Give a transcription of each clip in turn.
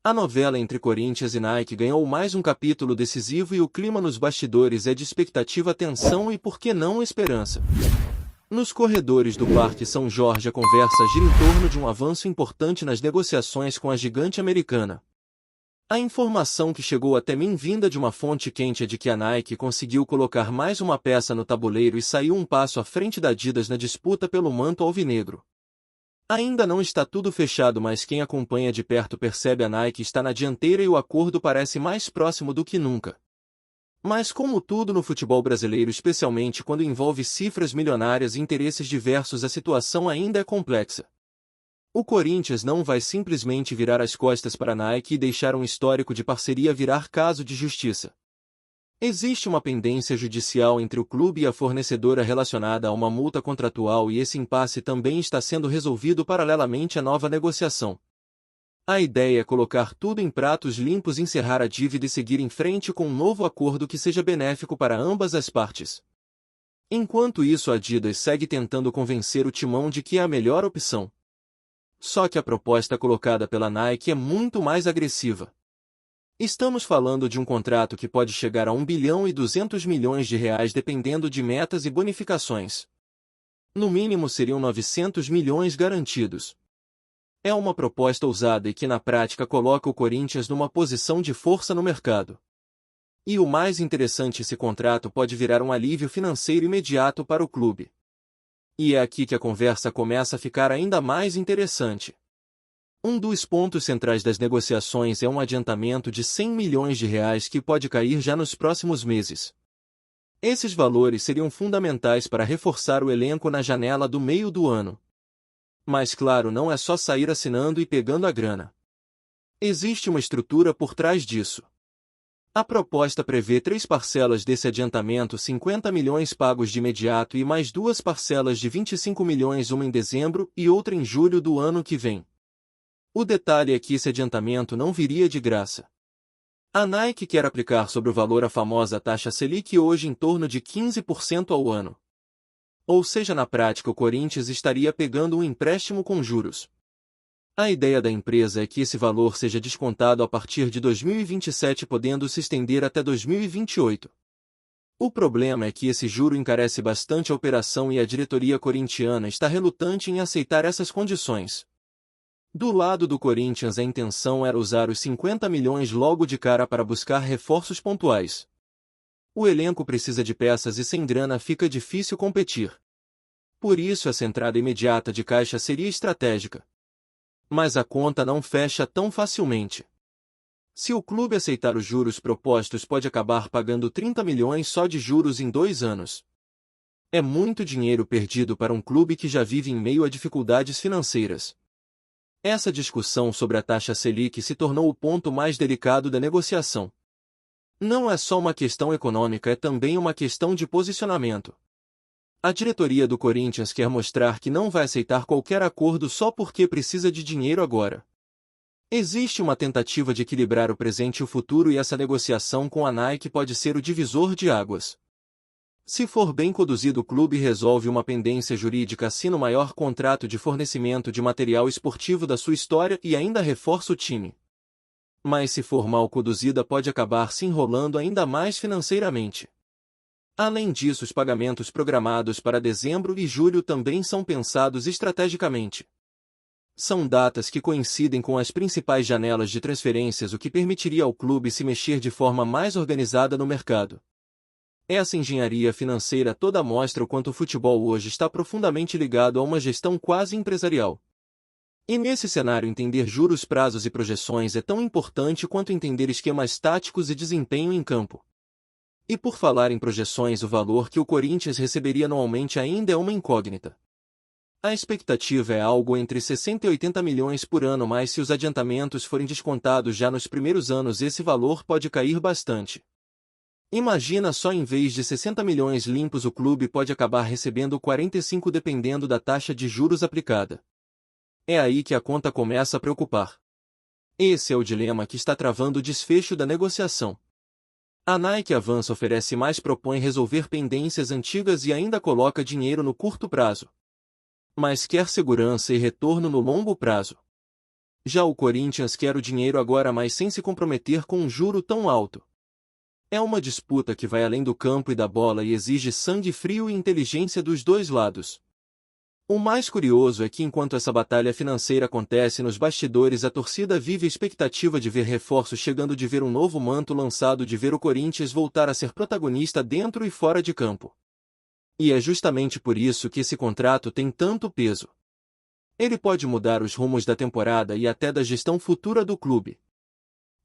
A novela entre Corinthians e Nike ganhou mais um capítulo decisivo e o clima nos bastidores é de expectativa, tensão e, por que não, esperança. Nos corredores do Parque São Jorge, a conversa gira em torno de um avanço importante nas negociações com a gigante americana. A informação que chegou até mim, vinda de uma fonte quente, é de que a Nike conseguiu colocar mais uma peça no tabuleiro e saiu um passo à frente da Adidas na disputa pelo manto alvinegro. Ainda não está tudo fechado, mas quem acompanha de perto percebe a Nike está na dianteira e o acordo parece mais próximo do que nunca. Mas como tudo no futebol brasileiro, especialmente quando envolve cifras milionárias e interesses diversos, a situação ainda é complexa. O Corinthians não vai simplesmente virar as costas para a Nike e deixar um histórico de parceria virar caso de justiça. Existe uma pendência judicial entre o clube e a fornecedora relacionada a uma multa contratual, e esse impasse também está sendo resolvido paralelamente à nova negociação. A ideia é colocar tudo em pratos limpos, encerrar a dívida e seguir em frente com um novo acordo que seja benéfico para ambas as partes. Enquanto isso, a Adidas segue tentando convencer o timão de que é a melhor opção. Só que a proposta colocada pela Nike é muito mais agressiva. Estamos falando de um contrato que pode chegar a 1 bilhão e 200 milhões de reais, dependendo de metas e bonificações. No mínimo seriam 900 milhões garantidos. É uma proposta ousada e que na prática coloca o Corinthians numa posição de força no mercado. E o mais interessante, esse contrato pode virar um alívio financeiro imediato para o clube. E é aqui que a conversa começa a ficar ainda mais interessante. Um dos pontos centrais das negociações é um adiantamento de 100 milhões de reais que pode cair já nos próximos meses. Esses valores seriam fundamentais para reforçar o elenco na janela do meio do ano. Mas claro, não é só sair assinando e pegando a grana. Existe uma estrutura por trás disso. A proposta prevê 3 parcelas desse adiantamento: 50 milhões pagos de imediato e mais 2 parcelas de 25 milhões, uma em dezembro e outra em julho do ano que vem. O detalhe é que esse adiantamento não viria de graça. A Nike quer aplicar sobre o valor a famosa taxa Selic, hoje em torno de 15% ao ano. Ou seja, na prática o Corinthians estaria pegando um empréstimo com juros. A ideia da empresa é que esse valor seja descontado a partir de 2027, podendo se estender até 2028. O problema é que esse juro encarece bastante a operação e a diretoria corintiana está relutante em aceitar essas condições. Do lado do Corinthians, a intenção era usar os 50 milhões logo de cara para buscar reforços pontuais. O elenco precisa de peças e sem grana fica difícil competir. Por isso, essa entrada imediata de caixa seria estratégica. Mas a conta não fecha tão facilmente. Se o clube aceitar os juros propostos, pode acabar pagando 30 milhões só de juros em 2 anos. É muito dinheiro perdido para um clube que já vive em meio a dificuldades financeiras. Essa discussão sobre a taxa Selic se tornou o ponto mais delicado da negociação. Não é só uma questão econômica, é também uma questão de posicionamento. A diretoria do Corinthians quer mostrar que não vai aceitar qualquer acordo só porque precisa de dinheiro agora. Existe uma tentativa de equilibrar o presente e o futuro, e essa negociação com a Nike pode ser o divisor de águas. Se for bem conduzido, o clube resolve uma pendência jurídica, assina o maior contrato de fornecimento de material esportivo da sua história e ainda reforça o time. Mas se for mal conduzida, pode acabar se enrolando ainda mais financeiramente. Além disso, os pagamentos programados para dezembro e julho também são pensados estrategicamente. São datas que coincidem com as principais janelas de transferências, o que permitiria ao clube se mexer de forma mais organizada no mercado. Essa engenharia financeira toda mostra o quanto o futebol hoje está profundamente ligado a uma gestão quase empresarial. E nesse cenário, entender juros, prazos e projeções é tão importante quanto entender esquemas táticos e desempenho em campo. E por falar em projeções, o valor que o Corinthians receberia anualmente ainda é uma incógnita. A expectativa é algo entre 60 e 80 milhões por ano, mas se os adiantamentos forem descontados já nos primeiros anos, esse valor pode cair bastante. Imagina só, em vez de 60 milhões limpos, o clube pode acabar recebendo 45, dependendo da taxa de juros aplicada. É aí que a conta começa a preocupar. Esse é o dilema que está travando o desfecho da negociação. A Nike avança, oferece mais, propõe resolver pendências antigas e ainda coloca dinheiro no curto prazo. Mas quer segurança e retorno no longo prazo. Já o Corinthians quer o dinheiro agora, mas sem se comprometer com um juro tão alto. É uma disputa que vai além do campo e da bola e exige sangue frio e inteligência dos dois lados. O mais curioso é que enquanto essa batalha financeira acontece nos bastidores, a torcida vive a expectativa de ver reforços chegando, de ver um novo manto lançado, de ver o Corinthians voltar a ser protagonista dentro e fora de campo. E é justamente por isso que esse contrato tem tanto peso. Ele pode mudar os rumos da temporada e até da gestão futura do clube.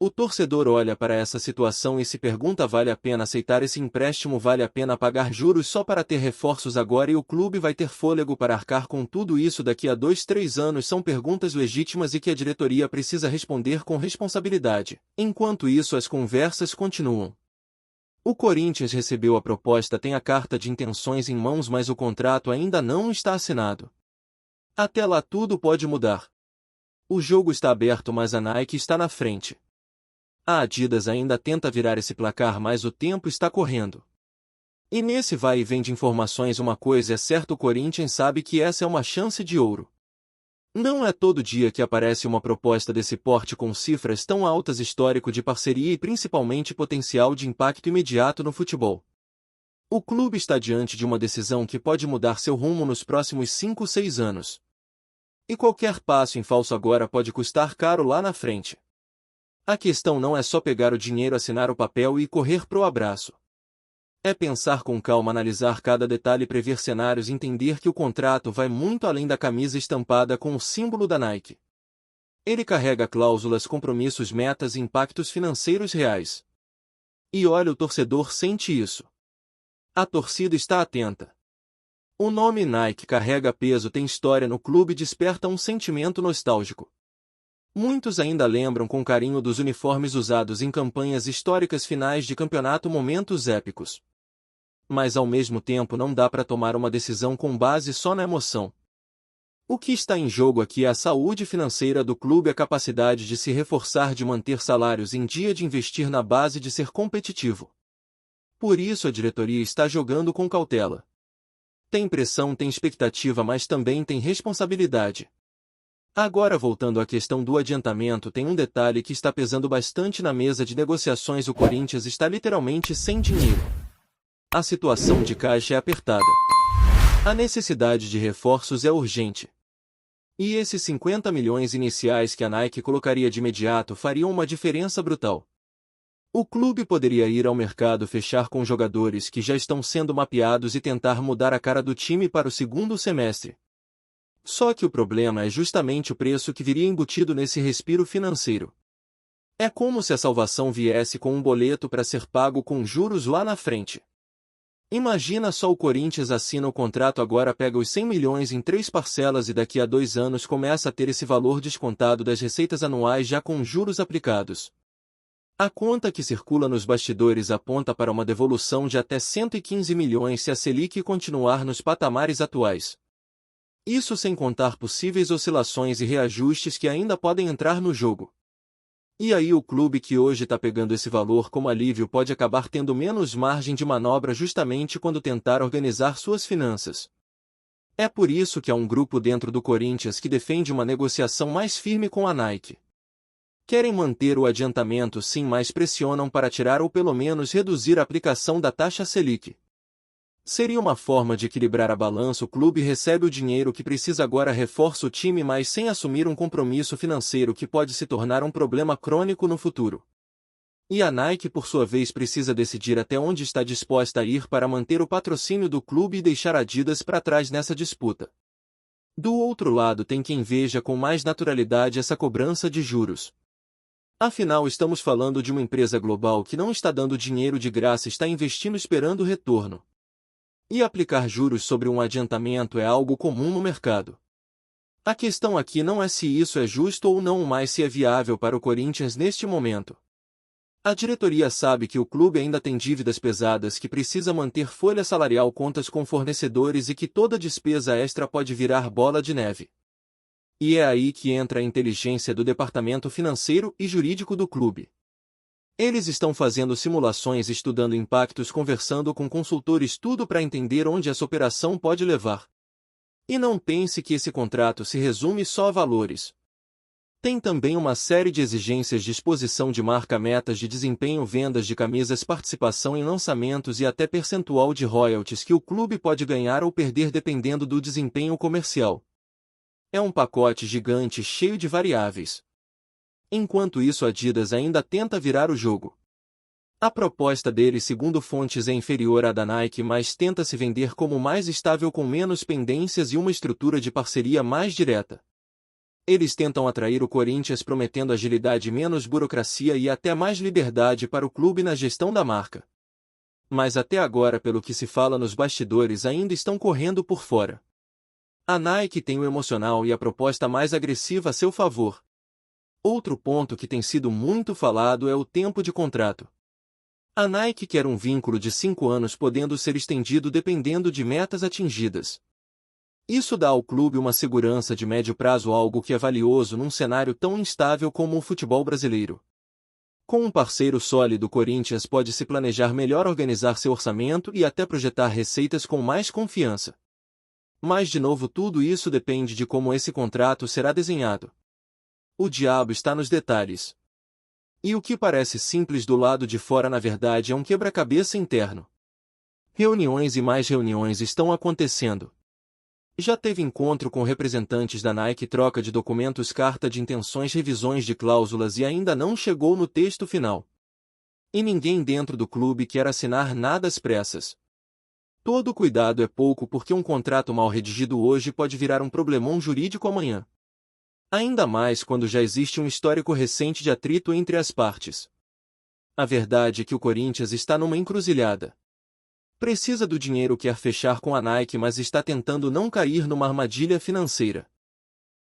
O torcedor olha para essa situação e se pergunta: vale a pena aceitar esse empréstimo? Vale a pena pagar juros só para ter reforços agora? E o clube vai ter fôlego para arcar com tudo isso daqui a 2, 3 anos? São perguntas legítimas e que a diretoria precisa responder com responsabilidade. Enquanto isso, as conversas continuam. O Corinthians recebeu a proposta, tem a carta de intenções em mãos, mas o contrato ainda não está assinado. Até lá tudo pode mudar. O jogo está aberto, mas a Nike está na frente. A Adidas ainda tenta virar esse placar, mas o tempo está correndo. E nesse vai e vem de informações, uma coisa é certa: o Corinthians sabe que essa é uma chance de ouro. Não é todo dia que aparece uma proposta desse porte com cifras tão altas, histórico de parceria e principalmente potencial de impacto imediato no futebol. O clube está diante de uma decisão que pode mudar seu rumo nos próximos 5, 6 anos. E qualquer passo em falso agora pode custar caro lá na frente. A questão não é só pegar o dinheiro, assinar o papel e correr pro abraço. É pensar com calma, analisar cada detalhe, prever cenários, entender que o contrato vai muito além da camisa estampada com o símbolo da Nike. Ele carrega cláusulas, compromissos, metas e impactos financeiros reais. E olha, o torcedor sente isso. A torcida está atenta. O nome Nike carrega peso, tem história no clube, desperta um sentimento nostálgico. Muitos ainda lembram com carinho dos uniformes usados em campanhas históricas, finais de campeonato, momentos épicos. Mas ao mesmo tempo não dá para tomar uma decisão com base só na emoção. O que está em jogo aqui é a saúde financeira do clube, a capacidade de se reforçar, de manter salários em dia, de investir na base, de ser competitivo. Por isso a diretoria está jogando com cautela. Tem pressão, tem expectativa, mas também tem responsabilidade. Agora, voltando à questão do adiantamento, tem um detalhe que está pesando bastante na mesa de negociações: o Corinthians está literalmente sem dinheiro. A situação de caixa é apertada. A necessidade de reforços é urgente. E esses 50 milhões iniciais que a Nike colocaria de imediato fariam uma diferença brutal. O clube poderia ir ao mercado, fechar com jogadores que já estão sendo mapeados e tentar mudar a cara do time para o segundo semestre. Só que o problema é justamente o preço que viria embutido nesse respiro financeiro. É como se a salvação viesse com um boleto para ser pago com juros lá na frente. Imagina só: o Corinthians assina o contrato agora, pega os 100 milhões em 3 parcelas e daqui a 2 anos começa a ter esse valor descontado das receitas anuais, já com juros aplicados. A conta que circula nos bastidores aponta para uma devolução de até 115 milhões se a Selic continuar nos patamares atuais. Isso sem contar possíveis oscilações e reajustes que ainda podem entrar no jogo. E aí o clube que hoje está pegando esse valor como alívio pode acabar tendo menos margem de manobra justamente quando tentar organizar suas finanças. É por isso que há um grupo dentro do Corinthians que defende uma negociação mais firme com a Nike. Querem manter o adiantamento sim, mas pressionam para tirar ou pelo menos reduzir a aplicação da taxa Selic. Seria uma forma de equilibrar a balança: o clube recebe o dinheiro que precisa agora, reforça o time, mas sem assumir um compromisso financeiro que pode se tornar um problema crônico no futuro. E a Nike, por sua vez, precisa decidir até onde está disposta a ir para manter o patrocínio do clube e deixar a Adidas para trás nessa disputa. Do outro lado, tem quem veja com mais naturalidade essa cobrança de juros. Afinal, estamos falando de uma empresa global que não está dando dinheiro de graça, está investindo esperando retorno. E aplicar juros sobre um adiantamento é algo comum no mercado. A questão aqui não é se isso é justo ou não, mas se é viável para o Corinthians neste momento. A diretoria sabe que o clube ainda tem dívidas pesadas, que precisa manter folha salarial, contas com fornecedores e que toda despesa extra pode virar bola de neve. E é aí que entra a inteligência do departamento financeiro e jurídico do clube. Eles estão fazendo simulações, estudando impactos, conversando com consultores, tudo para entender onde essa operação pode levar. E não pense que esse contrato se resume só a valores. Tem também uma série de exigências de exposição de marca, metas de desempenho, vendas de camisas, participação em lançamentos e até percentual de royalties que o clube pode ganhar ou perder dependendo do desempenho comercial. É um pacote gigante cheio de variáveis. Enquanto isso, a Adidas ainda tenta virar o jogo. A proposta deles, segundo fontes, é inferior à da Nike, mas tenta se vender como mais estável, com menos pendências e uma estrutura de parceria mais direta. Eles tentam atrair o Corinthians prometendo agilidade, menos burocracia e até mais liberdade para o clube na gestão da marca. Mas até agora, pelo que se fala nos bastidores, ainda estão correndo por fora. A Nike tem o emocional e a proposta mais agressiva a seu favor. Outro ponto que tem sido muito falado é o tempo de contrato. A Nike quer um vínculo de 5 anos, podendo ser estendido dependendo de metas atingidas. Isso dá ao clube uma segurança de médio prazo, algo que é valioso num cenário tão instável como o futebol brasileiro. Com um parceiro sólido, o Corinthians pode se planejar melhor, organizar seu orçamento e até projetar receitas com mais confiança. Mas, de novo, tudo isso depende de como esse contrato será desenhado. O diabo está nos detalhes. E o que parece simples do lado de fora, na verdade, é um quebra-cabeça interno. Reuniões e mais reuniões estão acontecendo. Já teve encontro com representantes da Nike, troca de documentos, carta de intenções, revisões de cláusulas, e ainda não chegou no texto final. E ninguém dentro do clube quer assinar nada às pressas. Todo cuidado é pouco, porque um contrato mal redigido hoje pode virar um problemão jurídico amanhã. Ainda mais quando já existe um histórico recente de atrito entre as partes. A verdade é que o Corinthians está numa encruzilhada. Precisa do dinheiro, quer fechar com a Nike, mas está tentando não cair numa armadilha financeira.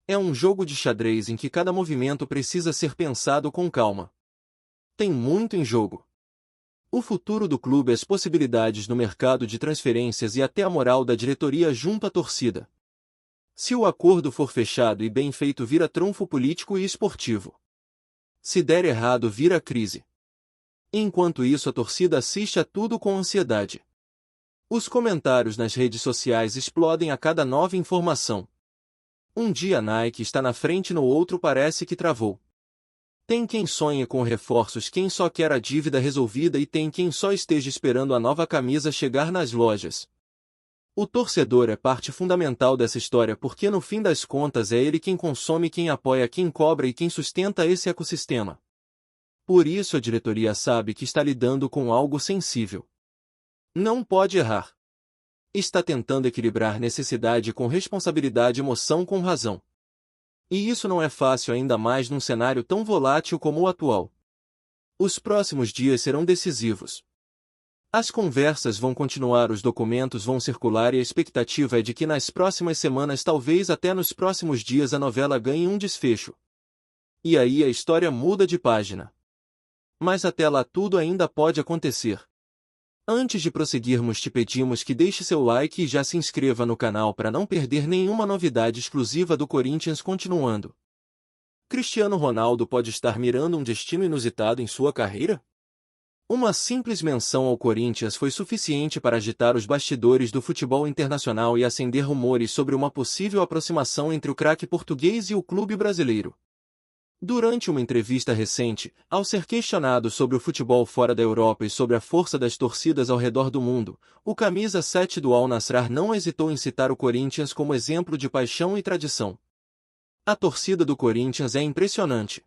É um jogo de xadrez em que cada movimento precisa ser pensado com calma. Tem muito em jogo. O futuro do clube, as possibilidades no mercado de transferências e até a moral da diretoria junto à torcida. Se o acordo for fechado e bem feito, vira trunfo político e esportivo. Se der errado, vira crise. Enquanto isso, a torcida assiste a tudo com ansiedade. Os comentários nas redes sociais explodem a cada nova informação. Um dia a Nike está na frente, no outro parece que travou. Tem quem sonha com reforços, quem só quer a dívida resolvida, e tem quem só esteja esperando a nova camisa chegar nas lojas. O torcedor é parte fundamental dessa história, porque no fim das contas é ele quem consome, quem apoia, quem cobra e quem sustenta esse ecossistema. Por isso a diretoria sabe que está lidando com algo sensível. Não pode errar. Está tentando equilibrar necessidade com responsabilidade, emoção com razão. E isso não é fácil, ainda mais num cenário tão volátil como o atual. Os próximos dias serão decisivos. As conversas vão continuar, os documentos vão circular e a expectativa é de que nas próximas semanas, talvez até nos próximos dias, a novela ganhe um desfecho. E aí a história muda de página. Mas até lá tudo ainda pode acontecer. Antes de prosseguirmos, te pedimos que deixe seu like e já se inscreva no canal para não perder nenhuma novidade exclusiva do Corinthians. Continuando. Cristiano Ronaldo pode estar mirando um destino inusitado em sua carreira? Uma simples menção ao Corinthians foi suficiente para agitar os bastidores do futebol internacional e acender rumores sobre uma possível aproximação entre o craque português e o clube brasileiro. Durante uma entrevista recente, ao ser questionado sobre o futebol fora da Europa e sobre a força das torcidas ao redor do mundo, o camisa 7 do Al Nassr não hesitou em citar o Corinthians como exemplo de paixão e tradição. A torcida do Corinthians é impressionante.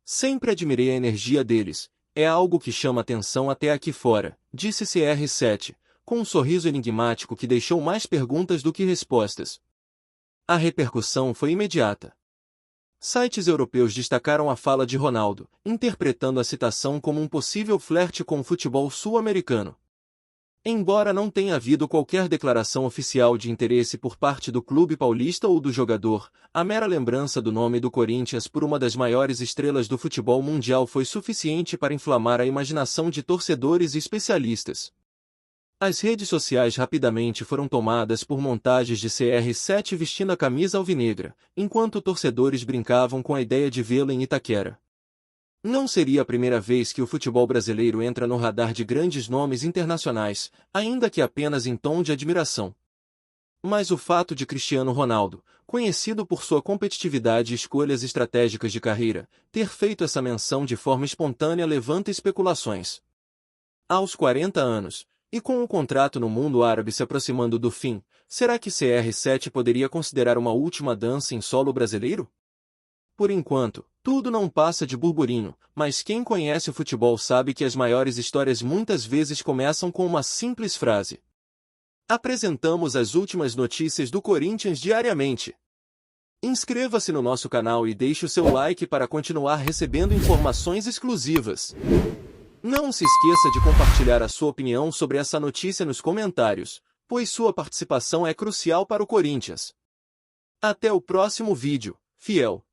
Sempre admirei a energia deles. É algo que chama atenção até aqui fora, disse CR7, com um sorriso enigmático que deixou mais perguntas do que respostas. A repercussão foi imediata. Sites europeus destacaram a fala de Ronaldo, interpretando a citação como um possível flerte com o futebol sul-americano. Embora não tenha havido qualquer declaração oficial de interesse por parte do clube paulista ou do jogador, a mera lembrança do nome do Corinthians por uma das maiores estrelas do futebol mundial foi suficiente para inflamar a imaginação de torcedores e especialistas. As redes sociais rapidamente foram tomadas por montagens de CR7 vestindo a camisa alvinegra, enquanto torcedores brincavam com a ideia de vê-lo em Itaquera. Não seria a primeira vez que o futebol brasileiro entra no radar de grandes nomes internacionais, ainda que apenas em tom de admiração. Mas o fato de Cristiano Ronaldo, conhecido por sua competitividade e escolhas estratégicas de carreira, ter feito essa menção de forma espontânea levanta especulações. Aos 40 anos, e com o contrato no mundo árabe se aproximando do fim, será que CR7 poderia considerar uma última dança em solo brasileiro? Por enquanto, tudo não passa de burburinho, mas quem conhece o futebol sabe que as maiores histórias muitas vezes começam com uma simples frase. Apresentamos as últimas notícias do Corinthians diariamente. Inscreva-se no nosso canal e deixe o seu like para continuar recebendo informações exclusivas. Não se esqueça de compartilhar a sua opinião sobre essa notícia nos comentários, pois sua participação é crucial para o Corinthians. Até o próximo vídeo, fiel!